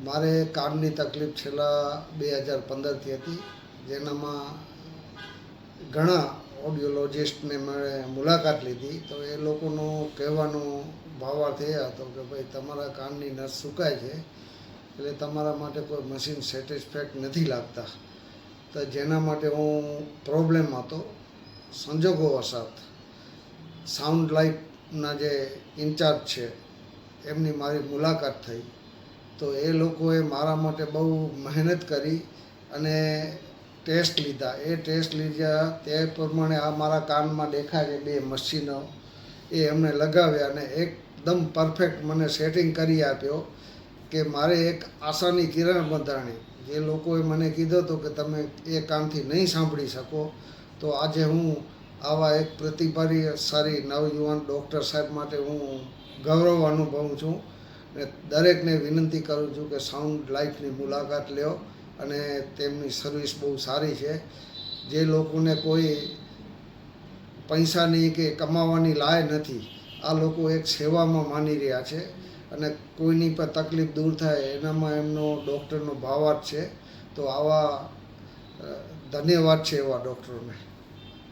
મારે કાનની તકલીફ છેલ્લા 2015થી હતી, જેનામાં ઘણા ઓડિયોલોજિસ્ટને મેં મુલાકાત લીધી. તો એ લોકોનો કહેવાનો ભાવાર્થ એ હતો કે ભાઈ તમારા કાનની નસ સુકાય છે, એટલે તમારા માટે કોઈ મશીન સેટિસ્ફેક્ટ નથી લાગતા. તો જેના માટે હું પ્રોબ્લેમ હતો. સંજોગોવશાત સાઉન્ડ લાઈફના જે ઇન્ચાર્જ છે એમની મારી મુલાકાત થઈ. તો એ લોકોએ મારા માટે બહુ મહેનત કરી અને ટેસ્ટ લીધા. એ ટેસ્ટ લીધા તે પ્રમાણે આ મારા કાનમાં દેખાય છે 2 મશીનો, એ એમને લગાવ્યા અને એકદમ પરફેક્ટ મને સેટિંગ કરી આપ્યો કે મારે એક આશાની કિરણ બંધાણી. જે લોકોએ મને કીધું હતું કે તમે એ કાનથી નહીં સાંભળી શકો, તો આજે હું આવા એક પ્રતિભાશાળી નવયુવાન ડૉક્ટર સાહેબ માટે હું ગૌરવ અનુભવું છું. અને દરેકને વિનંતી કરું છું કે સાઉન્ડ લાઈફની મુલાકાત લ્યો અને તેમની સર્વિસ બહુ સારી છે. જે લોકોને કોઈ પૈસાની કે કમાવાની લાય નથી, આ લોકો એક સેવામાં માની રહ્યા છે અને કોઈની પણ તકલીફ દૂર થાય એનામાં એમનો ડૉક્ટરનો ભાવાર્થ છે. તો આવા ધન્યવાદ છે એવા ડૉક્ટરોને.